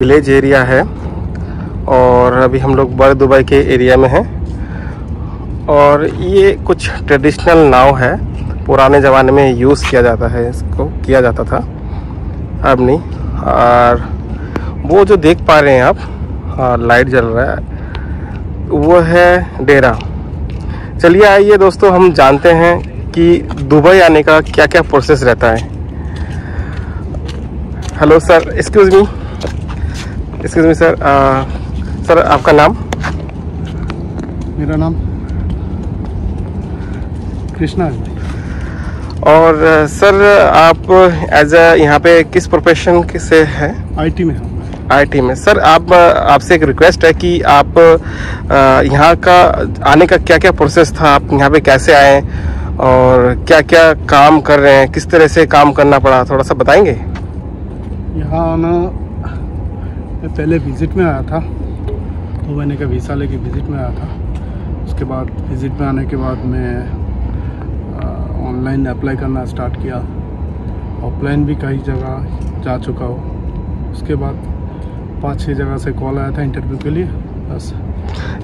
Village area है और अभी हम लोग बर दुबई के एरिया में हैं। और ये कुछ ट्रेडिशनल नाव है, पुराने ज़माने में यूज़ किया जाता है, इसको किया जाता था, अब नहीं। और वो जो देख पा रहे हैं आप, लाइट जल रहा है, वो है डेरा। चलिए आइए दोस्तों, हम जानते हैं कि दुबई आने का क्या क्या प्रोसेस रहता है। Hello sir, excuse me sir, sir आपका नाम? मेरा नाम कृष्णा है। और सर आप एज अ यहाँ पे किस प्रोफेशन से हैं? आईटी में हूँ। आईटी में। सर आपसे एक रिक्वेस्ट है कि आप यहाँ का आने का क्या क्या प्रोसेस था, आप यहाँ पे कैसे आए और क्या क्या काम कर रहे हैं, किस तरह से काम करना पड़ा, थोड़ा सा बताएंगे? यहाँ आना, मैं पहले विज़िट में आया था, 2 महीने का वीज़ा लेके विज़िट में आया था। उसके बाद विज़िट में आने के बाद मैं ऑनलाइन अप्लाई करना स्टार्ट किया। ऑफलाइन भी कई जगह जा चुका हूँ। उसके बाद 5-6 जगह से कॉल आया था इंटरव्यू के लिए। बस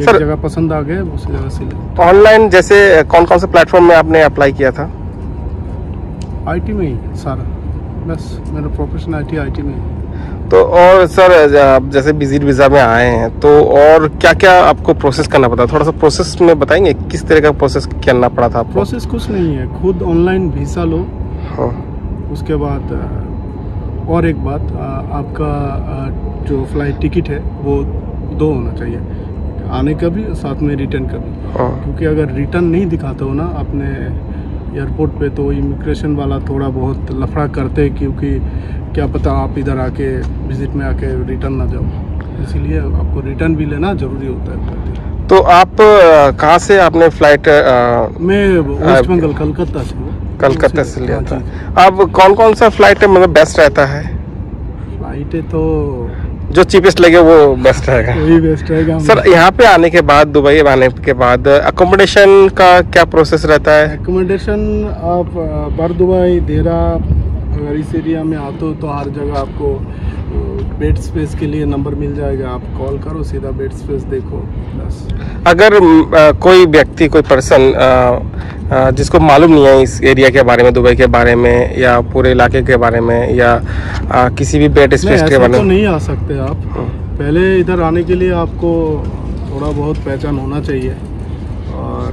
एक जगह पसंद आ गए, उसी जगह से। ऑनलाइन जैसे कौन कौन से प्लेटफॉर्म में आपने अप्लाई किया था? आईटी में ही सारा, बस मेरा प्रोफेशन आईटी में ही। तो और सर जैसे विजिट वीज़ा में आए हैं तो और क्या क्या आपको प्रोसेस करना पड़ा, थोड़ा सा प्रोसेस में बताएंगे, किस तरह का प्रोसेस करना पड़ा था आपको? प्रोसेस कुछ नहीं है, खुद ऑनलाइन वीज़ा लो। हाँ। उसके बाद और एक बात, आपका जो फ्लाइट टिकट है वो 2 होना चाहिए, आने का भी साथ में रिटर्न का भी। हाँ। क्योंकि अगर रिटर्न नहीं दिखाते हो ना अपने एयरपोर्ट पे, तो इमिग्रेशन वाला थोड़ा बहुत लफड़ा करते हैं, क्योंकि क्या पता आप इधर आके विजिट में आके रिटर्न ना जाओ, इसीलिए आपको रिटर्न भी लेना ज़रूरी होता है। तो आप कहाँ से आपने फ्लाइट? मैं वेस्ट बंगाल कलकत्ता से हूँ। कलकत्ता से लिया था। अब कौन कौन सा फ्लाइट मतलब बेस्ट रहता है? फ्लाइट है तो जो चीपेस्ट लगे वो बेस्ट रहेगा। वही बेस्ट रहेगा। सर यहाँ पे आने के बाद, दुबई आने के बाद अकोमोडेशन का क्या प्रोसेस रहता है? अकोमोडेशन आप बर दुबई देरा, अगर इस एरिया में आते हो तो हर जगह आपको बेड स्पेस के लिए नंबर मिल जाएगा। आप कॉल करो, सीधा बेड स्पेस देखो बस। अगर कोई व्यक्ति, कोई पर्सन जिसको मालूम नहीं है इस एरिया के बारे में, दुबई के बारे में या पूरे इलाके के बारे में या किसी भी बेड स्पेस के बारे में, तो नहीं आ सकते आप। पहले इधर आने के लिए आपको थोड़ा बहुत पहचान होना चाहिए, और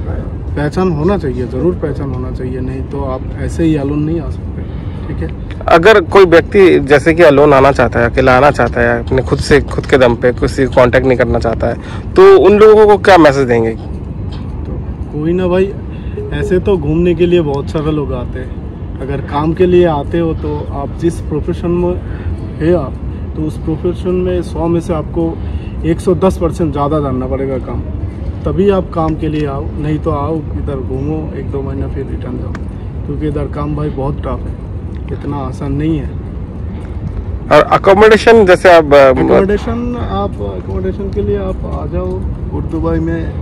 पहचान होना चाहिए, ज़रूर पहचान होना चाहिए, नहीं तो आप ऐसे ही अलोन नहीं आ सकते। ठीक है। अगर कोई व्यक्ति जैसे कि अलोन आना चाहता है, अकेला आना चाहता है, अपने खुद के दम पे किसी को कांटेक्ट नहीं करना चाहता है, तो उन लोगों को क्या मैसेज देंगे? तो कोई ना भाई, ऐसे तो घूमने के लिए बहुत सारे लोग आते हैं। अगर काम के लिए आते हो तो आप जिस प्रोफेशन में है आप, तो उस प्रोफेशन में 100 में से आपको 110% ज़्यादा जानना पड़ेगा काम, तभी आप काम के लिए आओ। नहीं तो आओ इधर घूमो 1-2 महीना फिर रिटर्न जाओ, क्योंकि इधर काम भाई बहुत टफ है, इतना आसान नहीं है। और अकोमोडेशन जैसे आप अकोमोडेशन के लिए आप आ जाओ दुबई में,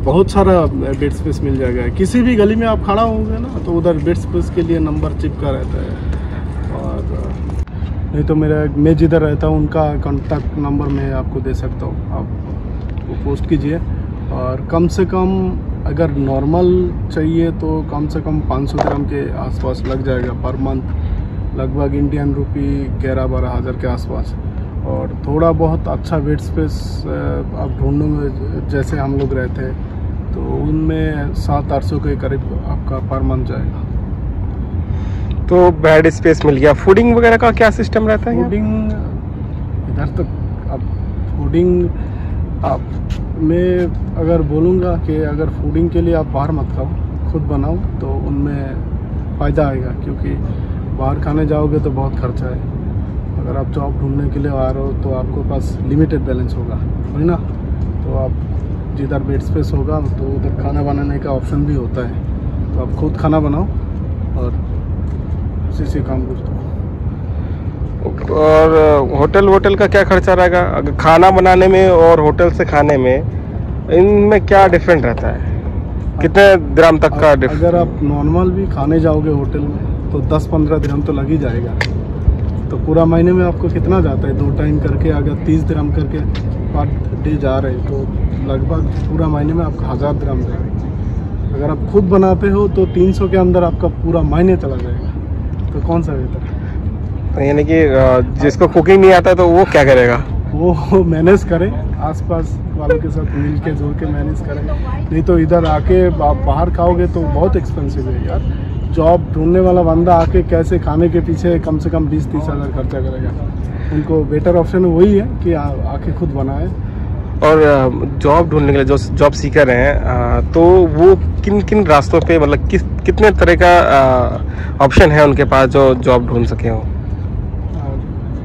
बहुत सारा बेड स्पेस मिल जाएगा। किसी भी गली में आप खड़ा होंगे ना, तो उधर बेड स्पेस के लिए नंबर चिपका रहता है। और नहीं तो मैं जिधर रहता हूँ उनका कॉन्टैक्ट नंबर मैं आपको दे सकता हूँ, आप वो पोस्ट कीजिए। और कम से कम अगर नॉर्मल चाहिए तो कम से कम 500 दिरहम के आसपास लग जाएगा पर मंथ, लगभग इंडियन रुपी 11-12 हज़ार के आसपास। और थोड़ा बहुत अच्छा बेड स्पेस आप ढूंढोगे, जैसे हम लोग रहते हैं, तो उनमें 700-800 के करीब आपका पर मंथ जाएगा। तो बेड स्पेस मिल गया। फूडिंग वगैरह का क्या सिस्टम रहता है? फूडिंग इधर तक अब फूडिंग मैं अगर बोलूँगा कि अगर फूडिंग के लिए आप बाहर मत खाओ, खुद बनाओ, तो उनमें फ़ायदा आएगा। क्योंकि बाहर खाने जाओगे तो बहुत खर्चा है। अगर आप जॉब ढूंढने के लिए आ रहे हो तो आपके पास लिमिटेड बैलेंस होगा, है ना, तो आप जिधर बेड स्पेस होगा तो उधर खाना बनाने का ऑप्शन भी होता है, तो आप खुद खाना बनाओ और उसी से काम करो। और होटल का क्या खर्चा रहेगा? अगर खाना बनाने में और होटल से खाने में, इनमें क्या डिफरेंट रहता है? कितने दिरहम तक का डिफरेंट? अगर आप नॉर्मल भी खाने जाओगे होटल में तो 10-15 दिरहम तो लग ही जाएगा। तो पूरा महीने में आपको कितना जाता है? 2 टाइम करके अगर 30 दिरहम करके पर डे जा रहे हैं तो लगभग पूरा महीने में आपका 1000 दिरहम जाएगा। अगर आप खुद बनाते हो तो 300 के अंदर आपका पूरा महीने चला जाएगा। तो कौन सा बेहतर है? यानी कि जिसको कुकिंग नहीं आता तो वो क्या करेगा? वो मैनेज करें, आसपास वालों के साथ मिल के जुड़ के मैनेज करें। नहीं तो इधर आके आप बाहर खाओगे तो बहुत एक्सपेंसिव है यार। जॉब ढूंढने वाला बंदा आके कैसे खाने के पीछे कम से कम 20-30 हज़ार खर्चा करेगा। उनको बेटर ऑप्शन वही है कि आके खुद बनाए। और जॉब ढूंढने के लिए जो जॉब सीकर हैं तो वो किन किन रास्तों पे मतलब कितने तरह का ऑप्शन है उनके पास जो जॉब ढूंढ सके हो?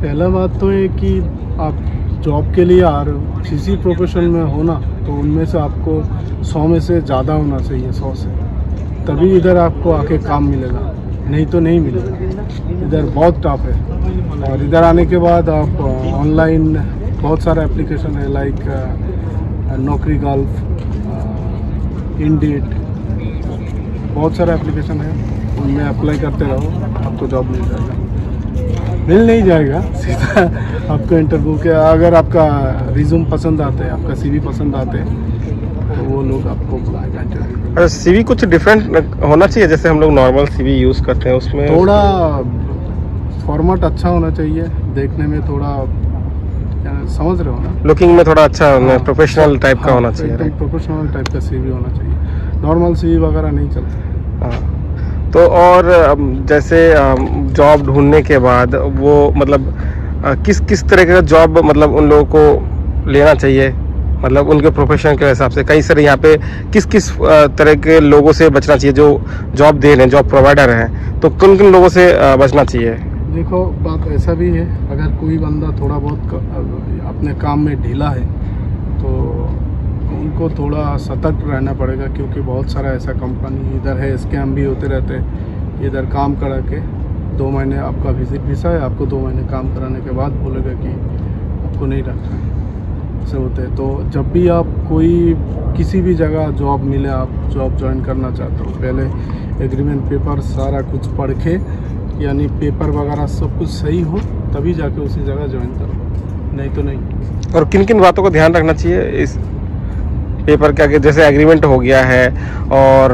पहला बात तो है कि आप जॉब के लिए आ रहे हो, किसी प्रोफेशन में हो ना, तो उनमें से आपको 100 में से ज़्यादा होना चाहिए, 100 से, तभी इधर आपको आके काम मिलेगा, नहीं तो नहीं मिलेगा। इधर बहुत टफ है। और इधर आने के बाद आप ऑनलाइन बहुत सारा एप्लीकेशन है, लाइक नौकरी गल्फ, इंडीड, बहुत सारा एप्लीकेशन है, उनमें अप्लाई करते रहो, आपको जॉब मिल जाएगा। मिल नहीं जाएगा सीधा आपको इंटरव्यू के, अगर आपका रिज्यूम पसंद आते हैं, आपका सीवी पसंद आते हैं तो वो लोग आपको बुलाएगा इंटरव्यू। अच्छा, सीवी कुछ डिफरेंट होना चाहिए, जैसे हम लोग नॉर्मल सीवी यूज़ करते हैं उसमें थोड़ा फॉर्मेट अच्छा होना चाहिए, देखने में थोड़ा, समझ रहे हो ना, लुकिंग में थोड़ा अच्छा, प्रोफेशनल टाइप का होना चाहिए। प्रोफेशनल टाइप का सीवी होना चाहिए, नॉर्मल सीवी वगैरह नहीं चलता। हाँ, तो और जैसे जॉब ढूंढने के बाद वो मतलब किस किस तरह का जॉब मतलब उन लोगों को लेना चाहिए, मतलब उनके प्रोफेशन के हिसाब से? कई सारे यहाँ पे किस किस तरह के लोगों से बचना चाहिए जो जॉब दे रहे हैं, जॉब प्रोवाइडर हैं, तो किन किन लोगों से बचना चाहिए? देखो, बात ऐसा भी है, अगर कोई बंदा थोड़ा बहुत अपने काम में ढीला है तो उनको थोड़ा सतर्क रहना पड़ेगा, क्योंकि बहुत सारा ऐसा कंपनी इधर है, स्कैम भी होते रहते हैं। इधर काम करा के 2 महीने आपका विजिट वीसा है, आपको 2 महीने काम कराने के बाद बोलेगा कि आपको नहीं रखना है, ऐसे होते हैं। तो जब भी आप कोई किसी भी जगह जॉब मिले, आप जॉब ज्वाइन करना चाहते हो, पहले एग्रीमेंट पेपर सारा कुछ पढ़ के, यानी पेपर वगैरह सब कुछ सही हो, तभी जाके उसी जगह ज्वाइन करो, नहीं तो नहीं। और किन किन बातों को ध्यान रखना चाहिए इस पेपर के आगे? जैसे एग्रीमेंट हो गया है, और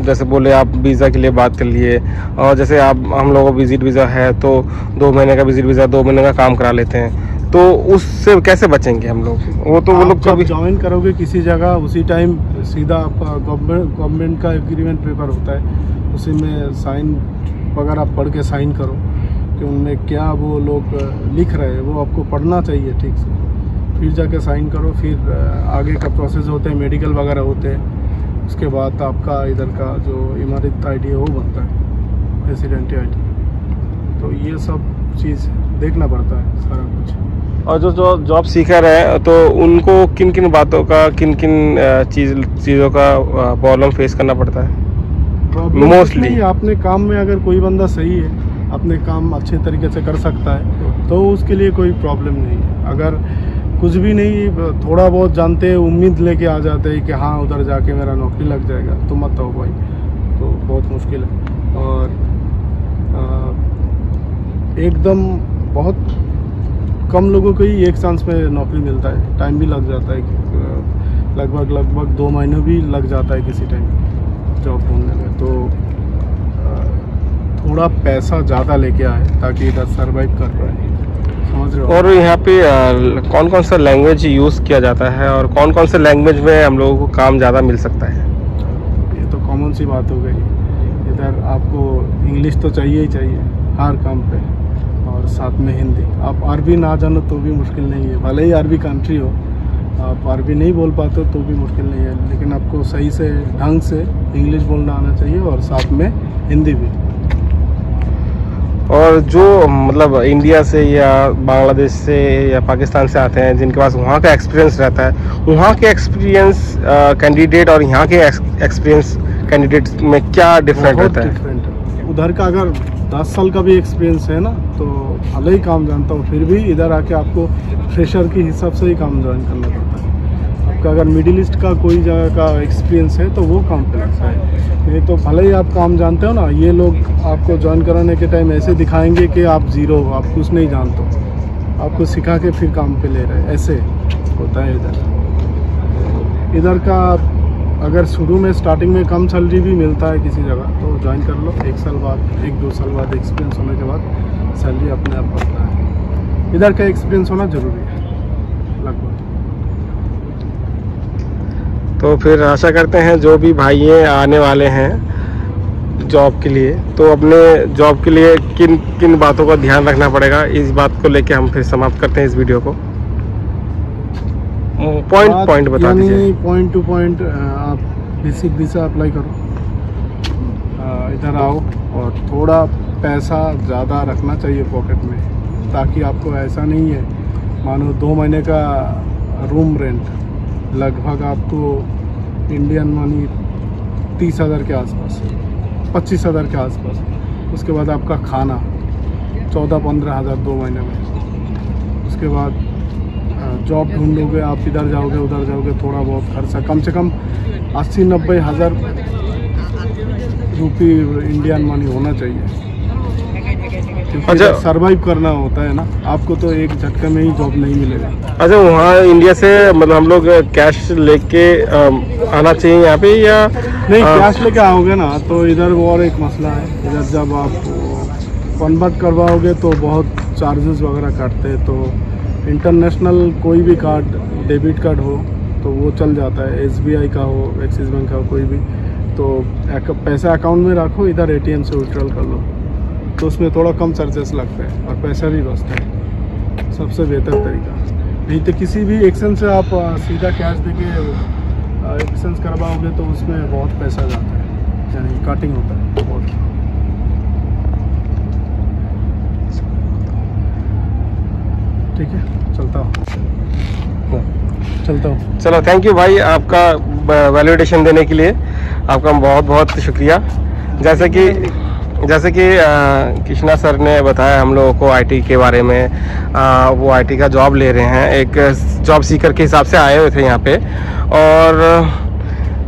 जैसे बोले आप वीज़ा के लिए बात कर लिए, और जैसे हम लोगों को विजिट वीज़ा है तो 2 महीने का विजिट वीज़ा, 2 महीने का काम करा लेते हैं, तो उससे कैसे बचेंगे हम लोग? वो तो वो लोग जब ज्वाइन करोगे किसी जगह, उसी टाइम सीधा आपका गवर्नमेंट का एग्रीमेंट पेपर होता है, उसी में साइन वगैरह पढ़ के साइन करो कि उनमें क्या वो लोग लिख रहे हैं, वो आपको पढ़ना चाहिए ठीक से, फिर जाके साइन करो। फिर आगे का प्रोसेस होते हैं, मेडिकल वगैरह होते हैं, उसके बाद आपका इधर का जो इमारत ID है वो बनता है, रेसिडेंट ID। तो ये सब चीज़ देखना पड़ता है सारा कुछ। और जो जॉब सीकर है तो उनको किन किन बातों का, किन किन चीज़ों का प्रॉब्लम फेस करना पड़ता है मोस्टली? अपने काम में अगर कोई बंदा सही है, अपने काम अच्छे तरीके से कर सकता है, तो उसके लिए कोई प्रॉब्लम नहीं है। अगर कुछ भी नहीं, थोड़ा बहुत जानते हैं, उम्मीद लेके आ जाते हैं कि हाँ उधर जाके मेरा नौकरी लग जाएगा, तो मत हो भाई, तो बहुत मुश्किल है। और एकदम बहुत कम लोगों को ही एक चांस में नौकरी मिलता है, टाइम भी लग जाता है, लगभग 2 महीने भी लग जाता है किसी टाइम जॉब ढूंढने में। तो थोड़ा पैसा ज़्यादा लेके आए ताकि इधर सर्वाइव कर पाए, समझ रहे हो? और यहाँ पे कौन कौन सा लैंग्वेज यूज़ किया जाता है, और कौन कौन से लैंग्वेज में हम लोगों को काम ज़्यादा मिल सकता है? ये तो कॉमन सी बात हो गई, इधर आपको इंग्लिश तो चाहिए ही चाहिए हर काम पे, और साथ में हिंदी। आप अरबी ना जानो तो भी मुश्किल नहीं है, भले ही अरबी कंट्री हो, आप अरबी नहीं बोल पाते तो भी मुश्किल नहीं है, लेकिन आपको सही से ढंग से इंग्लिश बोलना आना चाहिए, और साथ में हिंदी भी। और जो मतलब इंडिया से या बांग्लादेश से या पाकिस्तान से आते हैं, जिनके पास वहाँ का एक्सपीरियंस रहता है, वहाँ के एक्सपीरियंस कैंडिडेट और यहाँ के एक्सपीरियंस कैंडिडेट में क्या डिफरेंट रहता है? डिफरेंट है। उधर का अगर 10 साल का भी एक्सपीरियंस है ना, तो भले ही काम जानता हूँ, फिर भी इधर आके आपको फ्रेशर के हिसाब से ही काम ज्वाइन करना पड़ता है। आपका अगर मिडिल ईस्ट का कोई जगह का एक्सपीरियंस है तो वो काम पे लगता है। नहीं तो भले ही आप काम जानते हो ना, ये लोग आपको ज्वाइन कराने के टाइम ऐसे दिखाएंगे कि आप ज़ीरो हो, आप कुछ नहीं जानते हो, आपको सिखा के फिर काम पे ले रहे हैं, ऐसे होता है इधर का। अगर शुरू में स्टार्टिंग में कम सैलरी भी मिलता है किसी जगह तो ज्वाइन कर लो, 1 साल बाद 1-2 साल बाद एक्सपीरियंस होने के बाद सैलरी अपने आप बढ़ता है। इधर का एक्सपीरियंस होना ज़रूरी है लगभग। तो फिर आशा करते हैं जो भी भाई आने वाले हैं जॉब के लिए, तो अपने जॉब के लिए किन किन बातों का ध्यान रखना पड़ेगा, इस बात को लेके हम फिर समाप्त करते हैं इस वीडियो को। पॉइंट बता दीजिए। पॉइंट टू पॉइंट आप बेसिक वीज़ा अप्लाई करो, इधर आओ, और थोड़ा पैसा ज़्यादा रखना चाहिए पॉकेट में, ताकि आपको ऐसा नहीं है मानो 2 महीने का रूम रेंट लगभग आपको इंडियन मनी 30,000 के आसपास, 25,000 के आसपास, उसके बाद आपका खाना 14-15 हज़ार 2 महीने में, उसके बाद जॉब ढूंढोगे, आप इधर जाओगे उधर जाओगे, थोड़ा बहुत खर्चा, कम से कम 80-90 हज़ार रुपये इंडियन मनी होना चाहिए, क्योंकि सरवाइव करना होता है ना, आपको तो एक झटके में ही जॉब नहीं मिलेगा। अच्छा, वहाँ इंडिया से मतलब हम लोग कैश लेके आना चाहिए यहाँ पे, या नहीं? कैश लेके आओगे ना तो इधर वो और एक मसला है, इधर जब आप कन्वर्ट करवाओगे तो बहुत चार्जेस वगैरह काटते हैं, तो इंटरनेशनल कोई भी कार्ड, डेबिट कार्ड हो तो वो चल जाता है, SBI का हो, एक्सिस बैंक का हो, कोई भी, तो पैसा अकाउंट में रखो, इधर ATM से विड्रॉल कर लो, तो उसमें थोड़ा कम चार्जेस लगते हैं और पैसा भी बचता है, सबसे बेहतर तरीका। नहीं तो किसी भी एक्सचेंज से आप सीधा कैश देके एक्सचेंज करवाओगे तो उसमें बहुत पैसा जाता है, यानी कटिंग होता है बहुत। ठीक है, चलता हूँ। चलो, थैंक यू भाई, आपका वैलिडेशन देने के लिए आपका बहुत बहुत शुक्रिया। जैसे कि कृष्णा सर ने बताया हम लोगों को IT के बारे में, वो IT का जॉब ले रहे हैं, एक जॉब सीकर के हिसाब से आए हुए थे यहाँ पे, और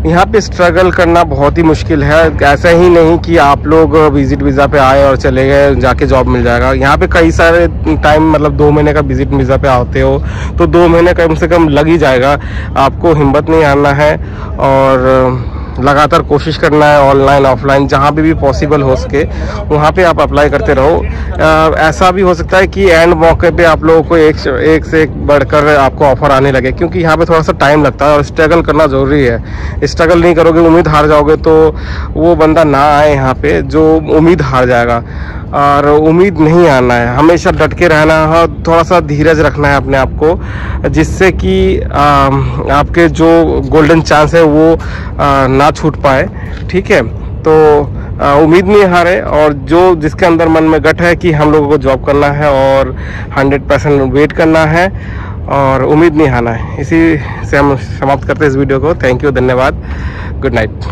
यहाँ पे स्ट्रगल करना बहुत ही मुश्किल है। ऐसा ही नहीं कि आप लोग विजिट वीज़ा पे आए और चले गए, जाके जॉब मिल जाएगा। यहाँ पे कई सारे टाइम, मतलब 2 महीने का विजिट वीज़ा पे आते हो तो 2 महीने कम से कम लग ही जाएगा। आपको हिम्मत नहीं हारना है और लगातार कोशिश करना है, ऑनलाइन ऑफलाइन जहाँ भी पॉसिबल हो सके वहाँ पे आप अप्लाई करते रहो। ऐसा भी हो सकता है कि एंड मौके पे आप लोगों को एक से एक बढ़कर आपको ऑफर आने लगे, क्योंकि यहाँ पे थोड़ा सा टाइम लगता है और स्ट्रगल करना ज़रूरी है। स्ट्रगल नहीं करोगे, उम्मीद हार जाओगे, तो वो बंदा ना आए यहाँ पे जो उम्मीद हार जाएगा। और उम्मीद नहीं आना है, हमेशा डट के रहना है, थोड़ा सा धीरज रखना है अपने आप को, जिससे कि आपके जो गोल्डन चांस है वो ना छूट पाए। ठीक है, तो उम्मीद नहीं हारे, और जो जिसके अंदर मन में गट है कि हम लोगों को जॉब करना है और 100% वेट करना है और उम्मीद नहीं हारना है। इसी से हम समाप्त करते हैं इस वीडियो को। थैंक यू, धन्यवाद, गुड नाइट।